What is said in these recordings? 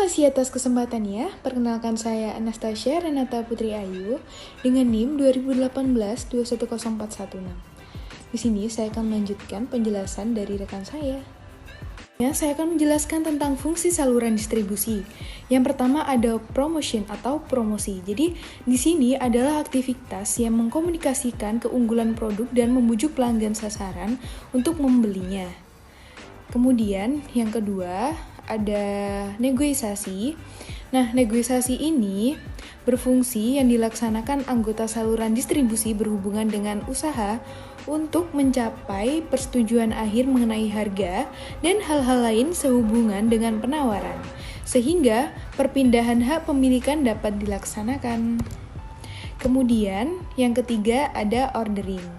kasih atas kesempatannya. Perkenalkan saya Anastasia Renata Putri Ayu dengan NIM 2018-210416. Di sini saya akan melanjutkan penjelasan dari rekan saya. Saya akan menjelaskan tentang fungsi saluran distribusi. Yang pertama ada promotion atau promosi. Jadi di sini adalah aktivitas yang mengkomunikasikan keunggulan produk dan membujuk pelanggan sasaran untuk membelinya. Kemudian yang kedua ada negosiasi. Nah, negosiasi ini berfungsi yang dilaksanakan anggota saluran distribusi berhubungan dengan usaha untuk mencapai persetujuan akhir mengenai harga dan hal-hal lain sehubungan dengan penawaran, sehingga perpindahan hak pemilikan dapat dilaksanakan. Kemudian, yang ketiga ada ordering.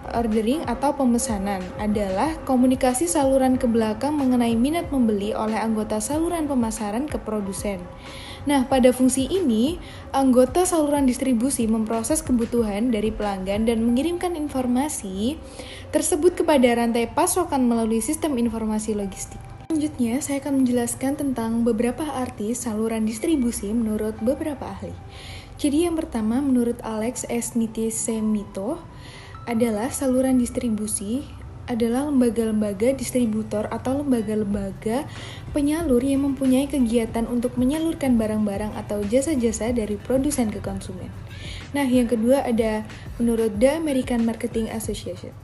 Ordering atau pemesanan adalah komunikasi saluran ke belakang mengenai minat membeli oleh anggota saluran pemasaran ke produsen. Nah, pada fungsi ini, anggota saluran distribusi memproses kebutuhan dari pelanggan dan mengirimkan informasi tersebut kepada rantai pasokan melalui sistem informasi logistik. Selanjutnya, saya akan menjelaskan tentang beberapa arti saluran distribusi menurut beberapa ahli. Jadi yang pertama, menurut Alex S. Nitisemito, adalah saluran distribusi adalah lembaga-lembaga distributor atau lembaga-lembaga penyalur yang mempunyai kegiatan untuk menyalurkan barang-barang atau jasa-jasa dari produsen ke konsumen. Nah, yang kedua ada menurut The American Marketing Association.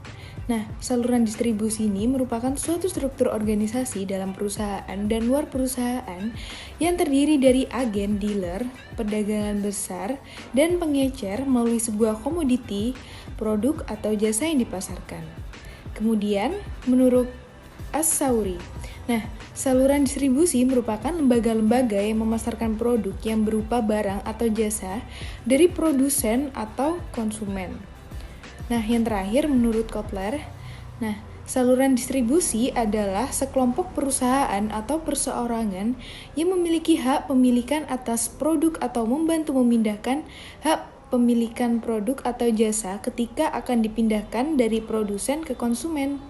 Nah, saluran distribusi ini merupakan suatu struktur organisasi dalam perusahaan dan luar perusahaan yang terdiri dari agen, dealer, perdagangan besar, dan pengecer melalui sebuah komoditi, produk, atau jasa yang dipasarkan. Kemudian, menurut As-Sauri, nah, saluran distribusi merupakan lembaga-lembaga yang memasarkan produk yang berupa barang atau jasa dari produsen atau konsumen. Nah, yang terakhir menurut Kotler, nah, saluran distribusi adalah sekelompok perusahaan atau perseorangan yang memiliki hak pemilikan atas produk atau membantu memindahkan hak pemilikan produk atau jasa ketika akan dipindahkan dari produsen ke konsumen.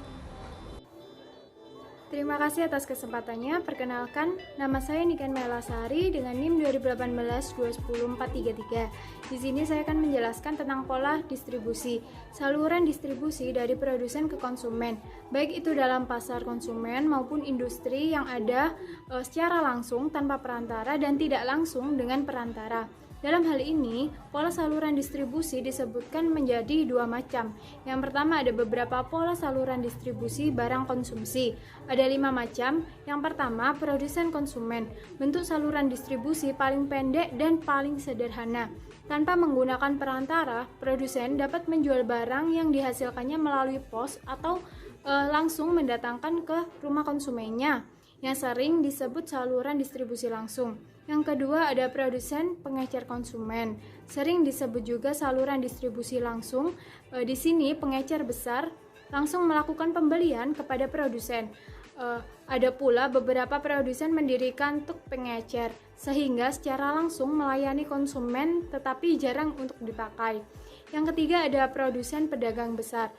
Terima kasih atas kesempatannya. Perkenalkan, nama saya Niken Melasari dengan NIM 2018-210433. Di sini saya akan menjelaskan tentang pola distribusi, saluran distribusi dari produsen ke konsumen, baik itu dalam pasar konsumen maupun industri yang ada secara langsung tanpa perantara dan tidak langsung dengan perantara. Dalam hal ini, pola saluran distribusi disebutkan menjadi dua macam. Yang pertama ada beberapa pola saluran distribusi barang konsumsi. Ada 5 macam. Yang pertama, produsen konsumen. Bentuk saluran distribusi paling pendek dan paling sederhana. Tanpa menggunakan perantara, produsen dapat menjual barang yang dihasilkannya melalui pos atau langsung mendatangkan ke rumah konsumennya, yang sering disebut saluran distribusi langsung. Yang kedua ada produsen pengecer konsumen, sering disebut juga saluran distribusi langsung. Di sini pengecer besar langsung melakukan pembelian kepada produsen. Ada pula beberapa produsen mendirikan truk pengecer, sehingga secara langsung melayani konsumen tetapi jarang untuk dipakai. Yang ketiga ada produsen pedagang besar.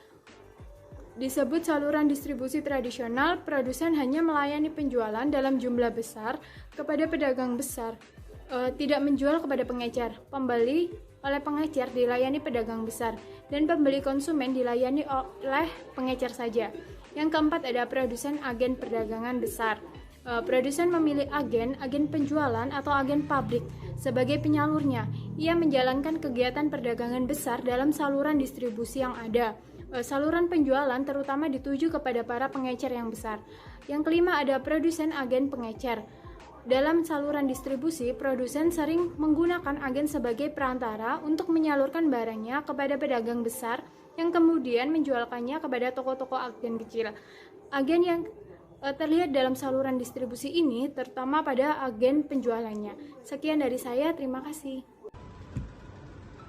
Disebut saluran distribusi tradisional, produsen hanya melayani penjualan dalam jumlah besar kepada pedagang besar, tidak menjual kepada pengecer. Pembeli oleh pengecer dilayani pedagang besar, dan pembeli konsumen dilayani oleh pengecer saja. Yang keempat ada produsen agen perdagangan besar. Produsen memilih agen penjualan atau agen pabrik sebagai penyalurnya. Ia menjalankan kegiatan perdagangan besar dalam saluran distribusi yang ada. Saluran penjualan terutama dituju kepada para pengecer yang besar. Yang kelima ada produsen agen pengecer. Dalam saluran distribusi, produsen sering menggunakan agen sebagai perantara untuk menyalurkan barangnya kepada pedagang besar yang kemudian menjualkannya kepada toko-toko agen kecil. Agen yang terlihat dalam saluran distribusi ini terutama pada agen penjualannya. Sekian dari saya, terima kasih.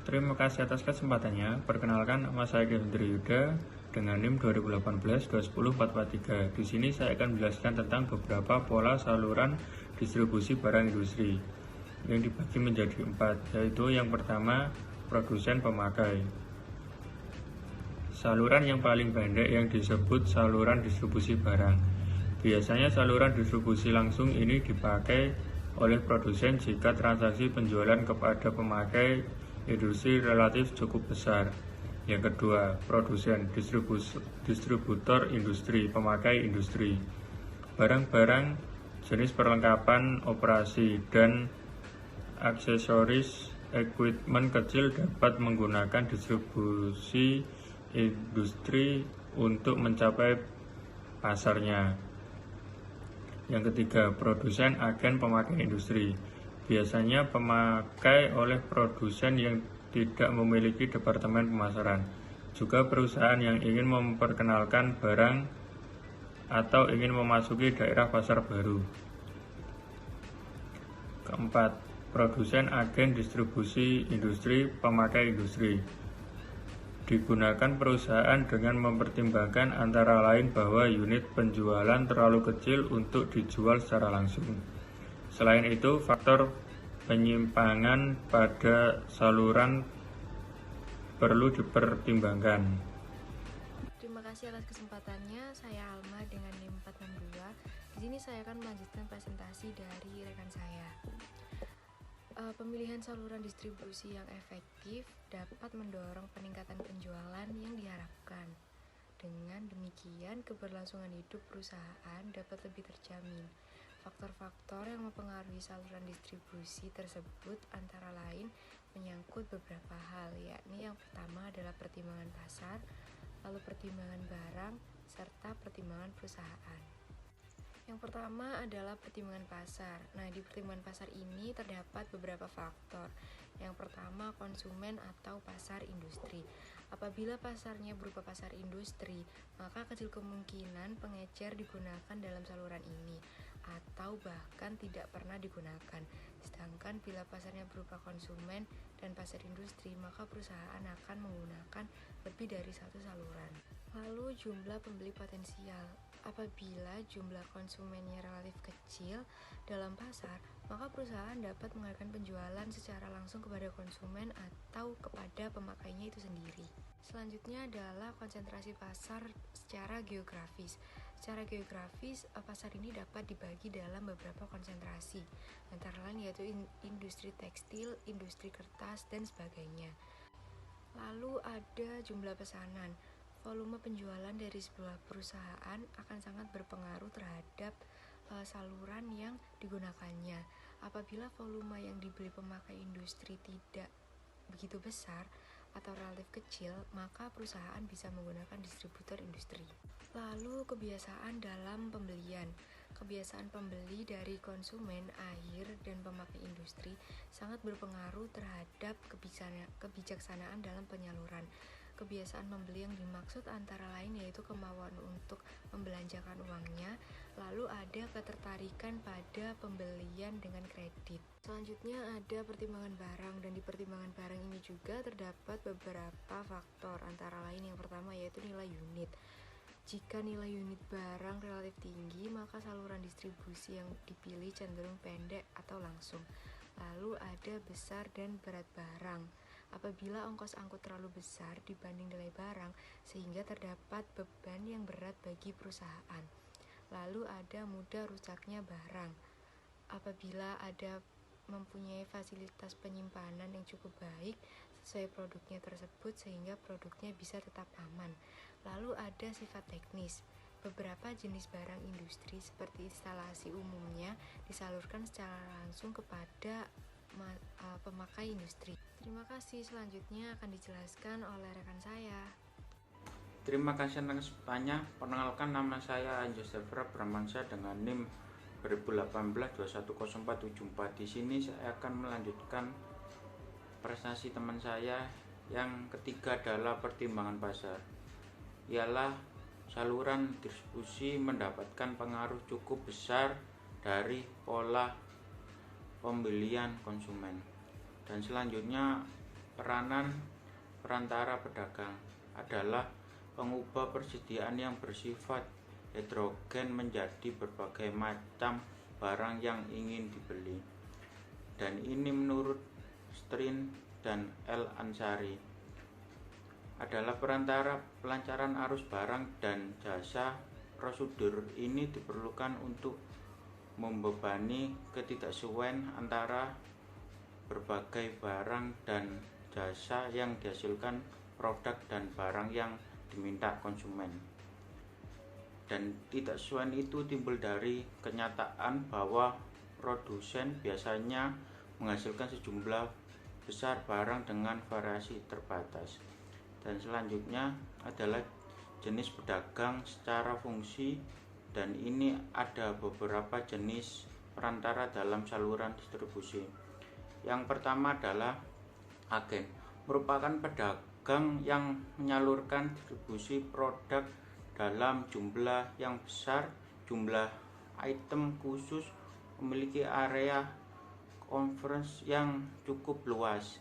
Terima kasih atas kesempatannya. Perkenalkan, nama saya Gendri Yuda dengan NIM 2018-210-443. Di sini saya akan menjelaskan tentang beberapa pola saluran distribusi barang industri yang dibagi menjadi 4, yaitu yang pertama, produsen pemakai. Saluran yang paling pendek yang disebut saluran distribusi barang. Biasanya saluran distribusi langsung ini dipakai oleh produsen jika transaksi penjualan kepada pemakai industri relatif cukup besar. Yang kedua, produsen, distributor industri, pemakai industri. Barang-barang, jenis perlengkapan operasi, dan aksesoris equipment kecil dapat menggunakan distribusi industri untuk mencapai pasarnya. Yang ketiga, produsen, agen, pemakai industri. Biasanya pemakai oleh produsen yang tidak memiliki departemen pemasaran. Juga perusahaan yang ingin memperkenalkan barang atau ingin memasuki daerah pasar baru. Keempat, produsen, agen, distribusi industri, pemakai industri. Digunakan perusahaan dengan mempertimbangkan antara lain bahwa unit penjualan terlalu kecil untuk dijual secara langsung. Selain itu, faktor penyimpangan pada saluran perlu dipertimbangkan. Terima kasih atas kesempatannya. Saya Alma dengan NIM 462. Di sini saya akan melanjutkan presentasi dari rekan saya. Pemilihan saluran distribusi yang efektif dapat mendorong peningkatan penjualan yang diharapkan. Dengan demikian, keberlangsungan hidup perusahaan dapat lebih terjamin. Faktor-faktor yang mempengaruhi saluran distribusi tersebut antara lain menyangkut beberapa hal, yakni yang pertama adalah pertimbangan pasar, lalu pertimbangan barang, serta pertimbangan perusahaan. Yang pertama adalah pertimbangan pasar. Nah, di pertimbangan pasar ini terdapat beberapa faktor. Yang pertama, konsumen atau pasar industri. Apabila pasarnya berupa pasar industri, maka kecil kemungkinan pengecer digunakan dalam saluran ini, atau bahkan tidak pernah digunakan. Sedangkan bila pasarnya berupa konsumen dan pasar industri, maka perusahaan akan menggunakan lebih dari satu saluran. Lalu jumlah pembeli potensial. Apabila jumlah konsumennya relatif kecil dalam pasar, maka perusahaan dapat mengadakan penjualan secara langsung kepada konsumen atau kepada pemakainya itu sendiri. Selanjutnya adalah konsentrasi pasar secara geografis. Secara geografis, pasar ini dapat dibagi dalam beberapa konsentrasi, antara lain yaitu industri tekstil, industri kertas, dan sebagainya. Lalu ada jumlah pesanan. Volume penjualan dari sebuah perusahaan akan sangat berpengaruh terhadap saluran yang digunakannya. Apabila volume yang dibeli pemakai industri tidak begitu besar atau relatif kecil, maka perusahaan bisa menggunakan distributor industri. Lalu kebiasaan dalam pembelian. Kebiasaan pembeli dari konsumen akhir dan pemakai industri sangat berpengaruh terhadap kebijaksanaan dalam penyaluran. Kebiasaan membeli yang dimaksud antara lain yaitu kemauan untuk membelanjakan uangnya, lalu ada ketertarikan pada pembelian dengan kredit. Selanjutnya ada pertimbangan barang, dan di pertimbangan barang ini juga terdapat beberapa faktor, antara lain yang pertama yaitu nilai unit. Jika nilai unit barang relatif tinggi, maka saluran distribusi yang dipilih cenderung pendek atau langsung. Lalu ada besar dan berat barang. Apabila ongkos angkut terlalu besar dibanding nilai barang, sehingga terdapat beban yang berat bagi perusahaan. Lalu ada mudah rusaknya barang. Apabila ada mempunyai fasilitas penyimpanan yang cukup baik sesuai produknya tersebut, sehingga produknya bisa tetap aman. Lalu ada sifat teknis. Beberapa jenis barang industri seperti instalasi umumnya disalurkan secara langsung kepada pemakai industri. Terima kasih. Selanjutnya akan dijelaskan oleh rekan saya. Terima kasih atas kesempatannya. Perkenalkan, nama saya Anjos Bramansyah dengan NIM 2018-210474. Di sini saya akan melanjutkan prestasi teman saya. Yang ketiga adalah pertimbangan pasar. Ialah saluran distribusi mendapatkan pengaruh cukup besar dari pola pembelian konsumen. Dan selanjutnya, peranan perantara pedagang adalah pengubah persediaan yang bersifat heterogen menjadi berbagai macam barang yang ingin dibeli. Dan ini menurut Strin dan L. Ansari adalah perantara pelancaran arus barang dan jasa. Prosedur ini diperlukan untuk membebani ketidaksesuaian antara berbagai barang dan jasa yang dihasilkan produk dan barang yang diminta konsumen. Dan ketidaksesuaian itu timbul dari kenyataan bahwa produsen biasanya menghasilkan sejumlah besar barang dengan variasi terbatas. Dan selanjutnya adalah jenis pedagang secara fungsi, dan ini ada beberapa jenis perantara dalam saluran distribusi. Yang pertama adalah agen, merupakan pedagang yang menyalurkan distribusi produk dalam jumlah yang besar, jumlah item khusus, memiliki area convergence yang cukup luas.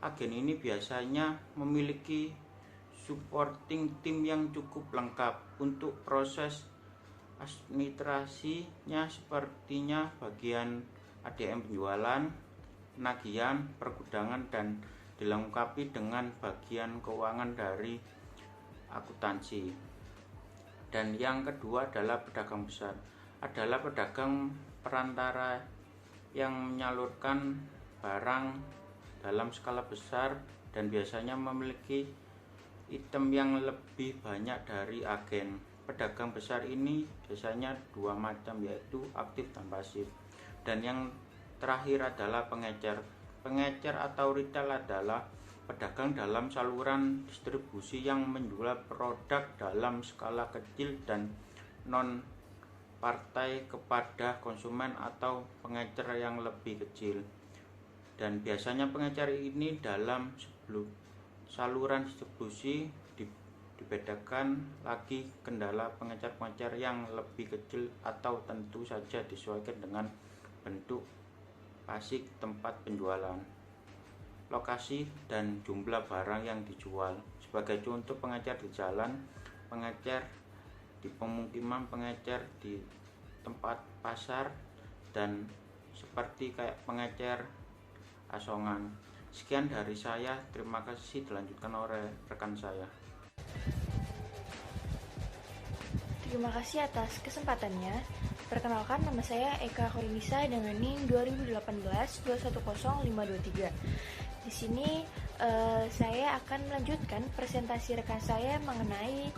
Agen ini biasanya memiliki supporting team yang cukup lengkap untuk proses administrasinya, sepertinya bagian ADM penjualan, penagihan, pergudangan, dan dilengkapi dengan bagian keuangan dari akuntansi. Dan yang kedua adalah pedagang besar, adalah pedagang perantara yang menyalurkan barang dalam skala besar dan biasanya memiliki item yang lebih banyak dari agen. Pedagang besar ini biasanya dua macam, yaitu aktif dan pasif. Dan yang terakhir adalah pengecer. Pengecer atau retail adalah pedagang dalam saluran distribusi yang menjual produk dalam skala kecil dan non partai kepada konsumen atau pengecer yang lebih kecil. Dan biasanya pengecer ini dalam sebelum saluran distribusi dibedakan lagi kendala pengecer-pengecer yang lebih kecil atau tentu saja disesuaikan dengan bentuk fasik tempat penjualan, lokasi, dan jumlah barang yang dijual. Sebagai contoh, pengecer di jalan, pengecer di pemukiman, pengecer di tempat pasar, dan seperti kayak pengecer asongan. Sekian dari saya, terima kasih, dilanjutkan oleh rekan saya. Terima kasih atas kesempatannya. Perkenalkan, nama saya Eka Korinisa dengan NIM 2018-210523. Di sini saya akan melanjutkan presentasi rekan saya mengenai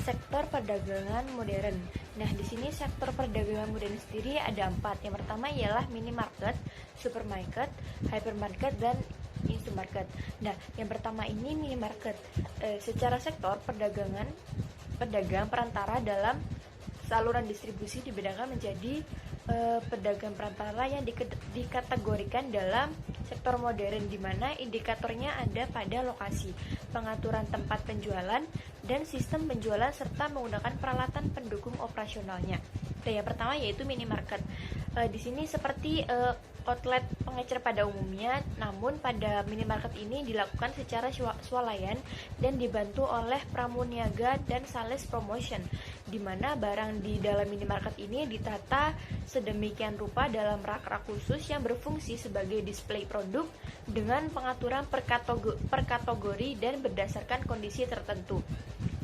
sektor perdagangan modern. Nah, di sini sektor perdagangan modern sendiri ada 4. Yang pertama ialah minimarket, supermarket, hypermarket, dan infomarket. Nah, yang pertama ini minimarket. Secara sektor pedagang perantara dalam saluran distribusi dibedakan menjadi pedagang perantara yang dikategorikan dalam sektor modern, di mana indikatornya ada pada lokasi, pengaturan tempat penjualan, dan sistem penjualan serta menggunakan peralatan pendukung operasionalnya. Dan yang pertama yaitu minimarket. Di sini seperti outlet pengecer pada umumnya, namun pada minimarket ini dilakukan secara swalayan dan dibantu oleh pramuniaga dan sales promotion, di mana barang di dalam minimarket ini ditata sedemikian rupa dalam rak-rak khusus yang berfungsi sebagai display produk dengan pengaturan per kategori dan berdasarkan kondisi tertentu.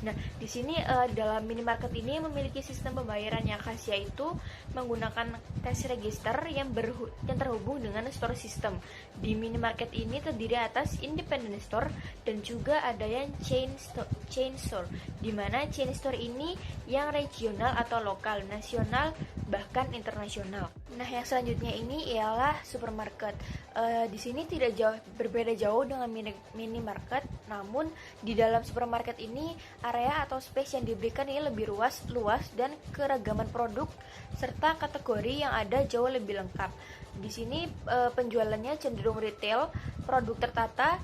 Nah, di sini dalam minimarket ini memiliki sistem pembayaran yang khas, yaitu menggunakan cash register yang terhubung dengan store system. Di minimarket ini terdiri atas independent store dan juga ada yang chain store, di mana chain store ini yang regional atau lokal, nasional, bahkan internasional. Nah, yang selanjutnya ini ialah supermarket. Di sini tidak berbeda jauh dengan minimarket, namun di dalam supermarket ini area atau space yang diberikan ini lebih luas dan keragaman produk serta kategori yang ada jauh lebih lengkap. Di sini penjualannya cenderung retail, produk tertata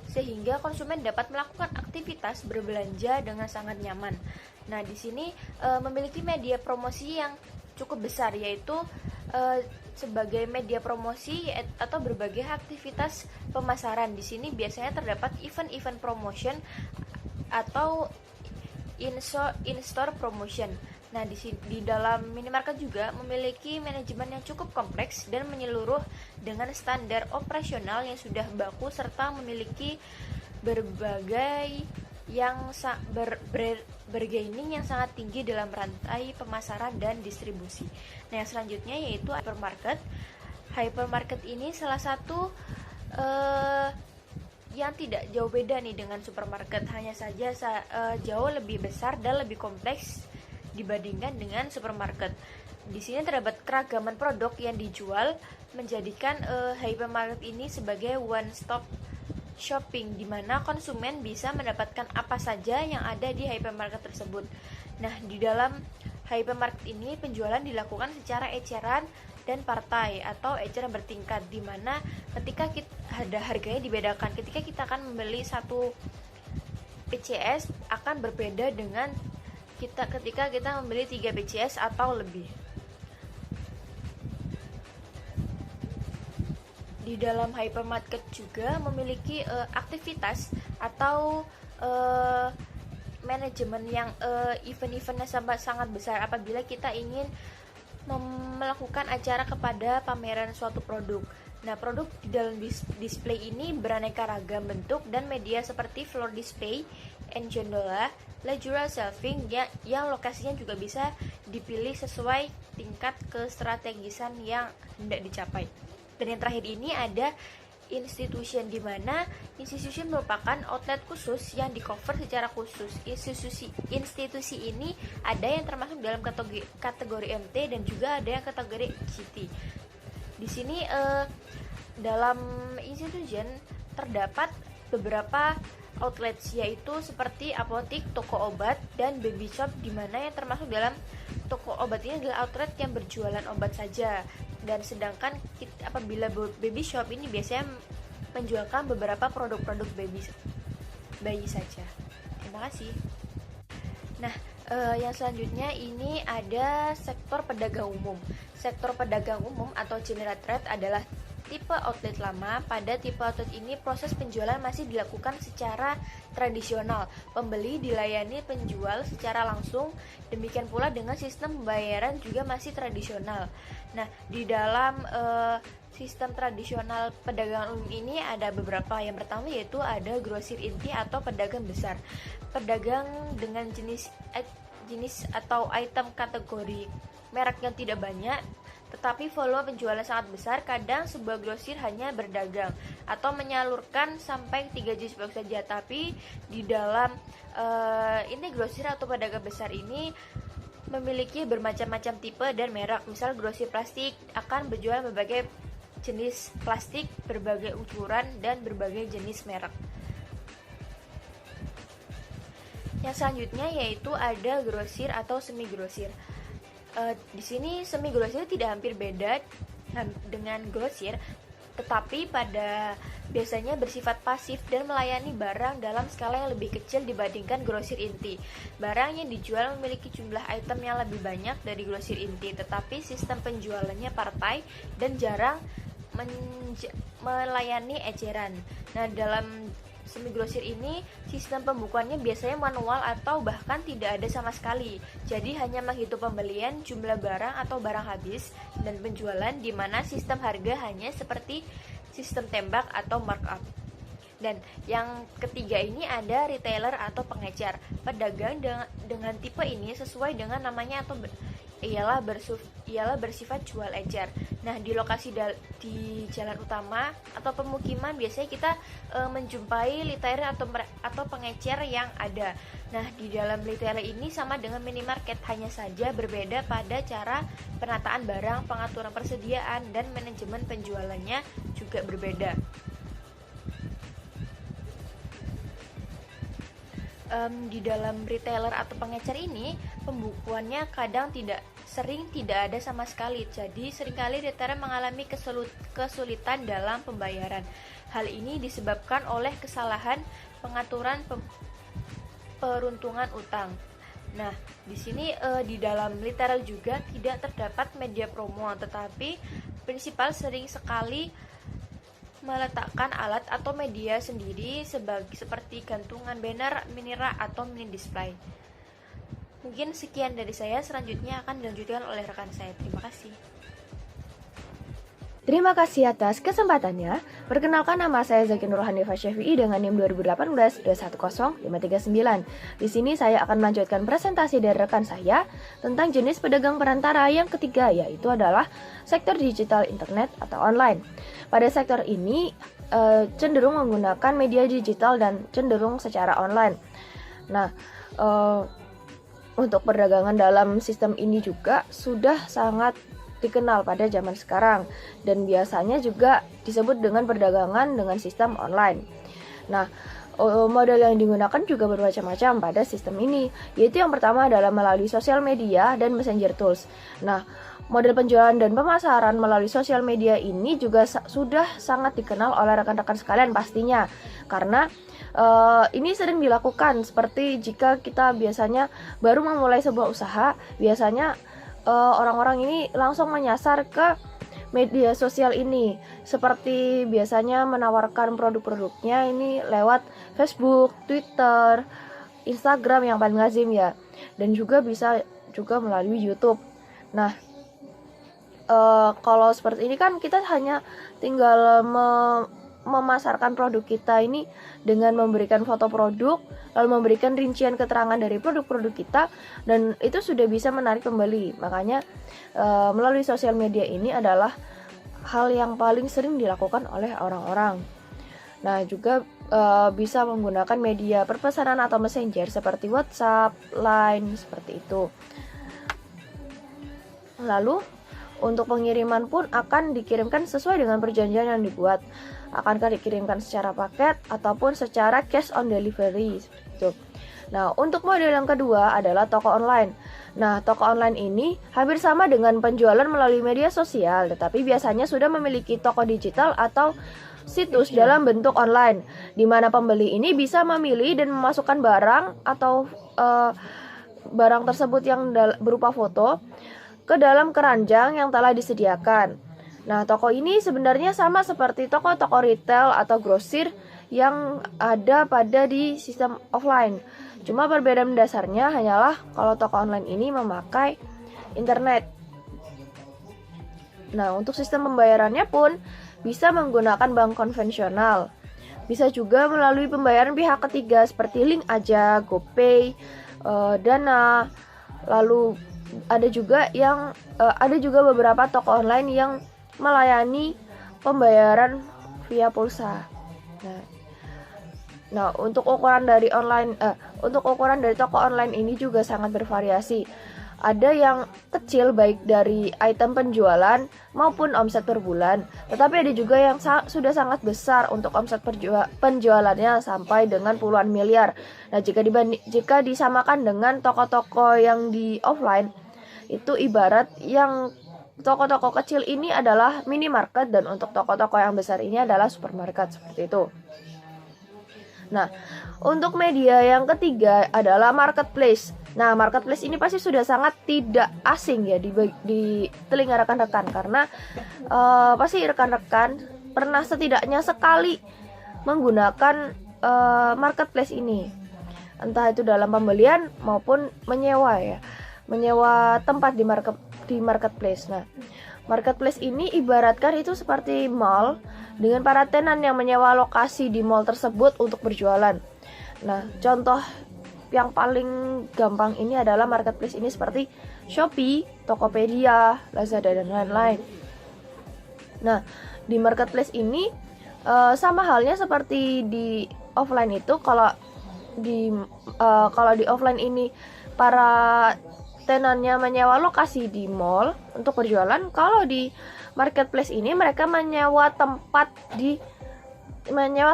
sehingga konsumen dapat melakukan aktivitas berbelanja dengan sangat nyaman. Nah, di sini memiliki media promosi yang cukup besar, yaitu sebagai media promosi atau berbagai aktivitas pemasaran. Di sini biasanya terdapat event-event promotion atau in-store promotion. Nah, di dalam minimarket juga memiliki manajemen yang cukup kompleks dan menyeluruh dengan standar operasional yang sudah baku serta memiliki berbagai bergaining yang sangat tinggi dalam rantai pemasaran dan distribusi. Nah, yang selanjutnya yaitu hypermarket. Hypermarket ini salah satu yang tidak jauh beda nih dengan supermarket, hanya saja jauh lebih besar dan lebih kompleks dibandingkan dengan supermarket. Di sini terdapat keragaman produk yang dijual, menjadikan hypermarket ini sebagai one stop shopping, di mana konsumen bisa mendapatkan apa saja yang ada di hypermarket tersebut. Nah, di dalam hypermarket ini penjualan dilakukan secara eceran dan partai atau eceran bertingkat, di mana ketika ada harganya dibedakan. Ketika kita akan membeli satu PCS akan berbeda dengan ketika kita membeli 3 PCS atau lebih. Di dalam hypermarket juga memiliki aktivitas atau manajemen yang event-eventnya sangat besar apabila kita ingin melakukan acara kepada pameran suatu produk. Nah, produk di dalam display ini beraneka ragam bentuk dan media seperti floor display, gondola, lateral shelving yang lokasinya juga bisa dipilih sesuai tingkat kestrategisan yang hendak dicapai. Dan yang terakhir ini ada institution, di mana institution merupakan outlet khusus yang di-cover secara khusus. Institusi ini ada yang termasuk dalam kategori MT dan juga ada yang kategori GT. Di sini dalam institution terdapat beberapa outlets, yaitu seperti apotik, toko obat, dan baby shop, di mana yang termasuk dalam toko obat ini adalah outlet yang berjualan obat saja. Dan sedangkan apabila baby shop ini biasanya menjualkan beberapa produk-produk bayi saja. Terima kasih. Nah, yang selanjutnya ini ada sektor pedagang umum. Sektor pedagang umum atau general trade adalah tipe outlet lama. Pada tipe outlet ini proses penjualan masih dilakukan secara tradisional. Pembeli dilayani penjual secara langsung. Demikian pula dengan sistem pembayaran juga masih tradisional. Nah, di dalam sistem tradisional pedagang umum ini ada beberapa. Yang pertama yaitu ada grosir inti atau pedagang besar. Pedagang dengan jenis atau item kategori merek yang tidak banyak, tetapi volume penjualan sangat besar. Kadang sebuah grosir hanya berdagang atau menyalurkan sampai 3 jenis produk saja. Tapi di dalam ini grosir atau pedagang besar ini memiliki bermacam-macam tipe dan merek. Misal grosir plastik akan berjual berbagai jenis plastik, berbagai ukuran, dan berbagai jenis merek. Yang selanjutnya yaitu ada grosir atau semi grosir. Di sini semi grosir tidak hampir beda dengan grosir, tetapi biasanya bersifat pasif dan melayani barang dalam skala yang lebih kecil dibandingkan grosir inti. Barang yang dijual memiliki jumlah item yang lebih banyak dari grosir inti, tetapi sistem penjualannya partai dan jarang melayani eceran. Nah, dalam semi grosir ini sistem pembukuannya biasanya manual atau bahkan tidak ada sama sekali. Jadi hanya menghitung pembelian, jumlah barang atau barang habis, dan penjualan, di mana sistem harga hanya seperti sistem tembak atau markup. Dan yang ketiga ini ada retailer atau pengecer. Pedagang dengan tipe ini sesuai dengan namanya atau ialah bersifat jual ecer. Nah, di lokasi di jalan utama atau pemukiman biasanya kita menjumpai retailer atau pengecer yang ada. Nah, di dalam retailer ini sama dengan minimarket, hanya saja berbeda pada cara penataan barang, pengaturan persediaan, dan manajemen penjualannya juga berbeda. Di dalam retailer atau pengecer ini pembukuannya sering tidak ada sama sekali. Jadi seringkali retailer mengalami kesulitan dalam pembayaran. Hal ini disebabkan oleh kesalahan pengaturan peruntungan utang. Nah, di sini di dalam retailer juga tidak terdapat media promo, tetapi prinsipal sering sekali meletakkan alat atau media sendiri seperti gantungan banner, mini rak, atau mini display. Mungkin sekian dari saya, selanjutnya akan dilanjutkan oleh rekan saya. Terima kasih. Terima kasih atas kesempatannya. Perkenalkan, nama saya Zaki Nur Hanifah Syafi'i dengan NIM 2018-210539. Di sini saya akan melanjutkan presentasi dari rekan saya tentang jenis pedagang perantara yang ketiga, yaitu adalah sektor digital internet atau online. Pada sektor ini cenderung menggunakan media digital dan cenderung secara online. Nah, untuk perdagangan dalam sistem ini juga sudah sangat dikenal pada zaman sekarang dan biasanya juga disebut dengan perdagangan dengan sistem online. Nah, model yang digunakan juga bermacam-macam pada sistem ini, yaitu yang pertama adalah melalui sosial media dan messenger tools. Nah, model penjualan dan pemasaran melalui sosial media ini juga sudah sangat dikenal oleh rekan-rekan sekalian pastinya, karena ini sering dilakukan. Seperti jika kita biasanya baru memulai sebuah usaha, biasanya orang-orang ini langsung menyasar ke media sosial ini, seperti biasanya menawarkan produk-produknya ini lewat Facebook, Twitter, Instagram yang paling lazim ya, dan juga bisa juga melalui YouTube. Nah, kalau seperti ini kan kita hanya tinggal memasarkan produk kita ini dengan memberikan foto produk, lalu memberikan rincian keterangan dari produk-produk kita, dan itu sudah bisa menarik pembeli. Makanya melalui sosial media ini adalah hal yang paling sering dilakukan oleh orang-orang. Nah, juga bisa menggunakan media perpesanan atau messenger seperti WhatsApp, Line, seperti itu. Lalu untuk pengiriman pun akan dikirimkan sesuai dengan perjanjian yang dibuat. Akankah dikirimkan secara paket ataupun secara cash on delivery gitu. Nah, untuk model yang kedua adalah toko online. Nah, toko online ini hampir sama dengan penjualan melalui media sosial, tetapi biasanya sudah memiliki toko digital atau situs dalam bentuk online, di mana pembeli ini bisa memilih dan memasukkan barang atau barang tersebut yang berupa foto ke dalam keranjang yang telah disediakan. Nah, toko ini sebenarnya sama seperti toko-toko retail atau grosir yang ada pada di sistem offline. Cuma perbedaan dasarnya hanyalah kalau toko online ini memakai internet. Nah, untuk sistem pembayarannya pun bisa menggunakan bank konvensional. Bisa juga melalui pembayaran pihak ketiga seperti Link Aja, GoPay, Dana. Lalu ada juga beberapa toko online yang melayani pembayaran via pulsa. Nah, untuk ukuran dari toko online ini juga sangat bervariasi. Ada yang kecil baik dari item penjualan maupun omset per bulan, tetapi ada juga yang sudah sangat besar untuk omset penjualannya sampai dengan puluhan miliar. Nah, jika disamakan dengan toko-toko yang di offline, itu ibarat yang toko-toko kecil ini adalah minimarket dan untuk toko-toko yang besar ini adalah supermarket, seperti itu. Nah, untuk media yang ketiga adalah marketplace. Nah, marketplace ini pasti sudah sangat tidak asing ya di telinga rekan-rekan, karena pasti rekan-rekan pernah setidaknya sekali menggunakan marketplace ini, entah itu dalam pembelian maupun menyewa tempat di marketplace. Nah, marketplace ini ibaratkan itu seperti mall dengan para tenan yang menyewa lokasi di mall tersebut untuk berjualan. Nah, contoh yang paling gampang ini adalah marketplace ini seperti Shopee, Tokopedia, Lazada, dan lain-lain. Nah, di marketplace ini sama halnya seperti di offline itu. Kalau di offline ini para tenannya menyewa lokasi di mall untuk berjualan, kalau di marketplace ini mereka menyewa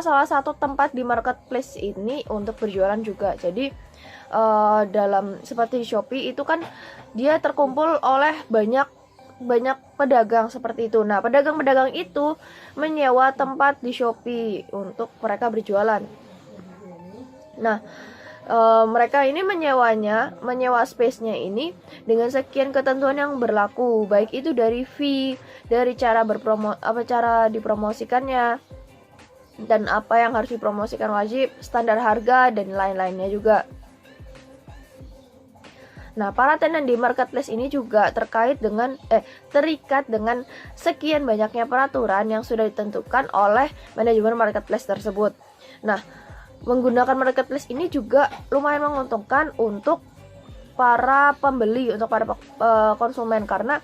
salah satu tempat di marketplace ini untuk berjualan juga. Jadi dalam seperti Shopee itu kan dia terkumpul oleh banyak pedagang seperti itu. Nah, pedagang-pedagang itu menyewa tempat di Shopee untuk mereka berjualan. Nah, mereka ini menyewa space-nya ini dengan sekian ketentuan yang berlaku, baik itu dari fee, dari cara dipromosikannya, dan apa yang harus dipromosikan wajib, standar harga, dan lain-lainnya juga. Nah, para tenan di marketplace ini juga terikat dengan sekian banyaknya peraturan yang sudah ditentukan oleh manajemen marketplace tersebut. Nah, menggunakan marketplace ini juga lumayan menguntungkan untuk para pembeli, untuk para konsumen, karena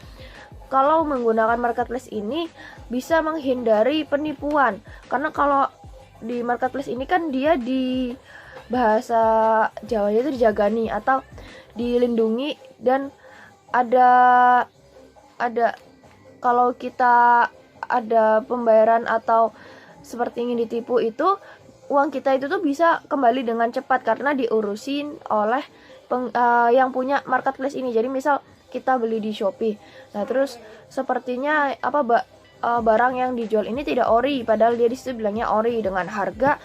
kalau menggunakan marketplace ini bisa menghindari penipuan. Karena kalau di marketplace ini kan dia di bahasa Jawanya itu dijagani atau dilindungi, dan ada kalau kita ada pembayaran atau seperti ingin ditipu, itu uang kita itu tuh bisa kembali dengan cepat karena diurusin oleh yang punya marketplace ini. Jadi misal kita beli di Shopee, nah terus sepertinya barang yang dijual ini tidak ori, padahal dia disitu bilangnya ori dengan harga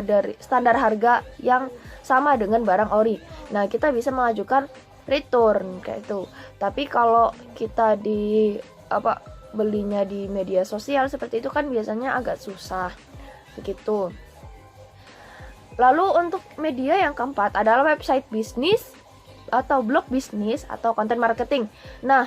dari standar harga yang sama dengan barang ori. Nah, kita bisa mengajukan return kayak itu. Tapi kalau kita belinya di media sosial seperti itu kan biasanya agak susah begitu. Lalu untuk media yang keempat adalah website bisnis atau blog bisnis atau konten marketing. Nah,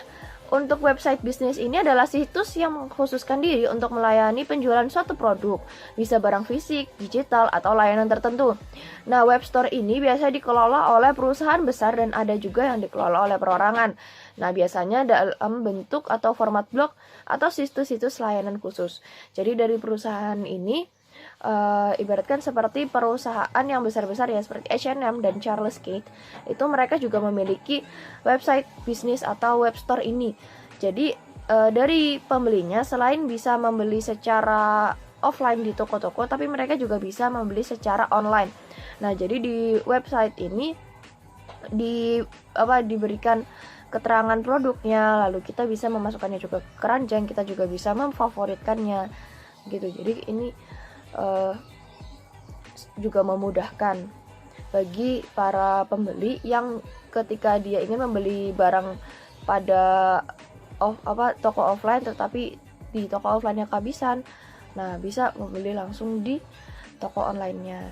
untuk website bisnis ini adalah situs yang mengkhususkan diri untuk melayani penjualan suatu produk, bisa barang fisik, digital, atau layanan tertentu. Nah, web store ini biasa dikelola oleh perusahaan besar dan ada juga yang dikelola oleh perorangan. Nah, biasanya dalam bentuk atau format blog atau situs-situs layanan khusus. Jadi dari perusahaan ini ibaratkan seperti perusahaan yang besar-besar ya, seperti H&M dan Charles Cake, itu mereka juga memiliki website bisnis atau web store ini. Jadi dari pembelinya selain bisa membeli secara offline di toko-toko, tapi mereka juga bisa membeli secara online. Nah, jadi di website ini diberikan keterangan produknya, lalu kita bisa memasukkannya juga ke keranjang, kita juga bisa memfavoritkannya gitu. Jadi ini juga memudahkan bagi para pembeli yang ketika dia ingin membeli barang pada toko offline tetapi di toko offline-nya kehabisan, nah bisa membeli langsung di toko online-nya.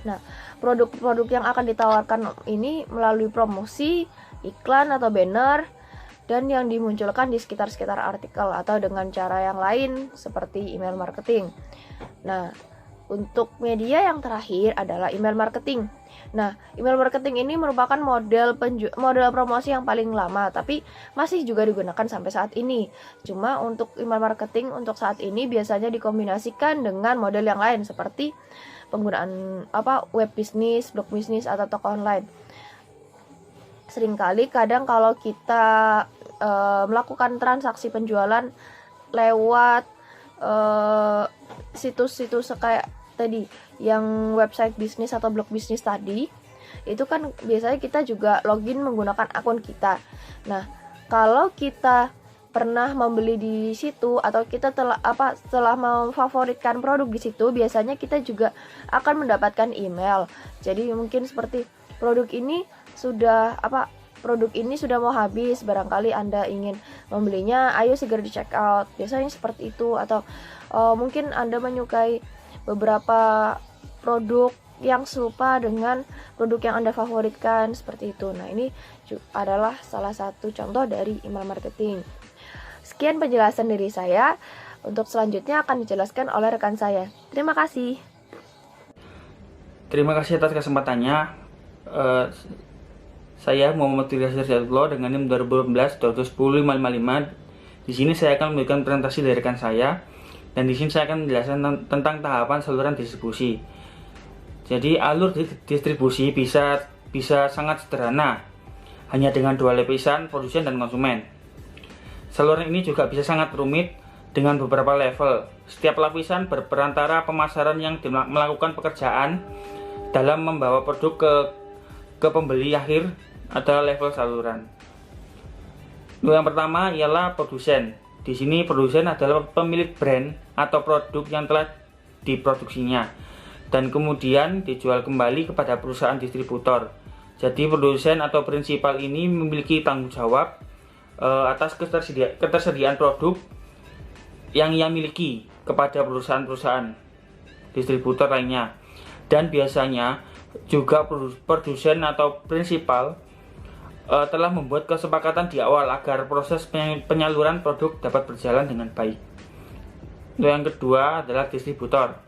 Nah, produk-produk yang akan ditawarkan ini melalui promosi, iklan atau banner, dan yang dimunculkan di sekitar artikel atau dengan cara yang lain seperti email marketing. Nah, untuk media yang terakhir adalah email marketing. Nah, email marketing ini merupakan model promosi yang paling lama, tapi masih juga digunakan sampai saat ini. Cuma untuk email marketing untuk saat ini biasanya dikombinasikan dengan model yang lain seperti penggunaan web bisnis, blog bisnis atau toko online. Seringkali kadang kalau kita melakukan transaksi penjualan lewat situs-situs kayak tadi yang website bisnis atau blog bisnis tadi, itu kan biasanya kita juga login menggunakan akun kita. Nah, kalau kita pernah membeli di situ atau kita setelah memfavoritkan produk di situ, biasanya kita juga akan mendapatkan email. Jadi mungkin seperti produk ini sudah mau habis, barangkali Anda ingin membelinya, ayo segera di check out. Biasanya seperti itu. Atau mungkin Anda menyukai beberapa produk yang serupa dengan produk yang Anda favoritkan, seperti itu. Nah, ini adalah salah satu contoh dari email marketing. Sekian penjelasan dari saya. Untuk selanjutnya akan dijelaskan oleh rekan saya. Terima kasih. Terima kasih atas kesempatannya. Saya Muhammad Tiryasyarjatullah dengan NIM 2018-10555. Di sini saya akan memberikan presentasi dari rekan saya, dan di sini saya akan menjelaskan tentang tahapan saluran distribusi. Jadi alur distribusi bisa sangat sederhana, hanya dengan dua lapisan, produsen dan konsumen. Saluran ini juga bisa sangat rumit dengan beberapa level. Setiap lapisan berperantara pemasaran yang melakukan pekerjaan dalam membawa produk ke pembeli akhir adalah level saluran. Yang pertama ialah produsen. Di sini produsen adalah pemilik brand atau produk yang telah diproduksinya dan kemudian dijual kembali kepada perusahaan distributor. Jadi produsen atau prinsipal ini memiliki tanggung jawab atas ketersediaan produk yang ia miliki kepada perusahaan-perusahaan distributor lainnya. Dan biasanya juga produsen atau prinsipal telah membuat kesepakatan di awal agar proses penyaluran produk dapat berjalan dengan baik. Yang kedua adalah distributor.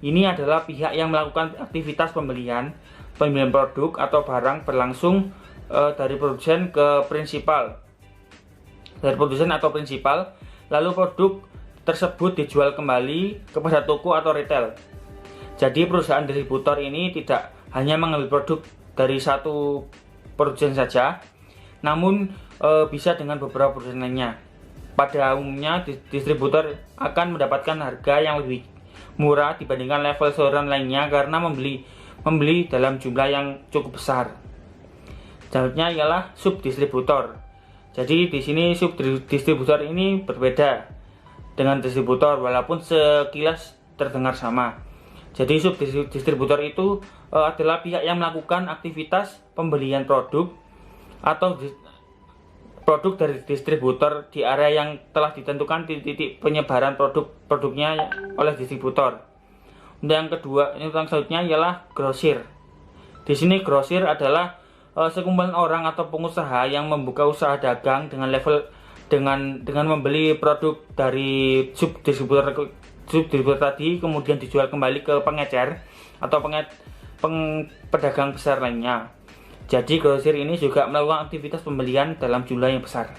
Ini adalah pihak yang melakukan aktivitas pembelian produk atau barang berlangsung dari produsen ke prinsipal. Dari produsen atau prinsipal, lalu produk tersebut dijual kembali kepada toko atau retail. Jadi perusahaan distributor ini tidak hanya mengambil produk dari satu produsen saja, namun bisa dengan beberapa produsen lainnya. Pada umumnya distributor akan mendapatkan harga yang lebih murah dibandingkan level saluran lainnya karena membeli dalam jumlah yang cukup besar. Selanjutnya ialah subdistributor. Jadi di sini subdistributor ini berbeda dengan distributor walaupun sekilas terdengar sama. Jadi subdistributor itu adalah pihak yang melakukan aktivitas pembelian produk atau produk dari distributor di area yang telah ditentukan titik penyebaran produknya oleh distributor. Dan yang selanjutnya ialah grosir. Di sini grosir adalah sekumpulan orang atau pengusaha yang membuka usaha dagang dengan membeli produk dari subdistributor tadi kemudian dijual kembali ke pengecer atau pedagang besar lainnya. Jadi grosir ini juga melakukan aktivitas pembelian dalam jumlah yang besar.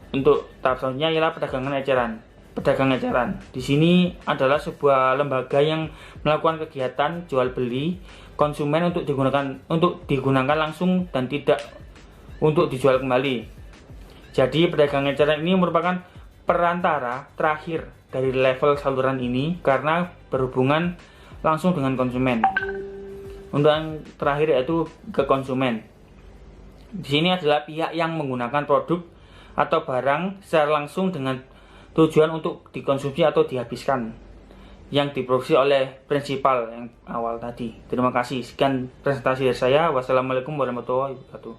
Untuk tahap selanjutnya ialah pedagang eceran. Di sini adalah sebuah lembaga yang melakukan kegiatan jual beli konsumen untuk digunakan langsung dan tidak untuk dijual kembali. Jadi pedagang eceran ini merupakan perantara terakhir dari level saluran ini karena berhubungan langsung dengan konsumen. Untuk yang terakhir yaitu ke konsumen. Di sini adalah pihak yang menggunakan produk atau barang secara langsung dengan tujuan untuk dikonsumsi atau dihabiskan yang diproduksi oleh prinsipal yang awal tadi. Terima kasih. Sekian presentasi dari saya. Wassalamualaikum warahmatullahi wabarakatuh.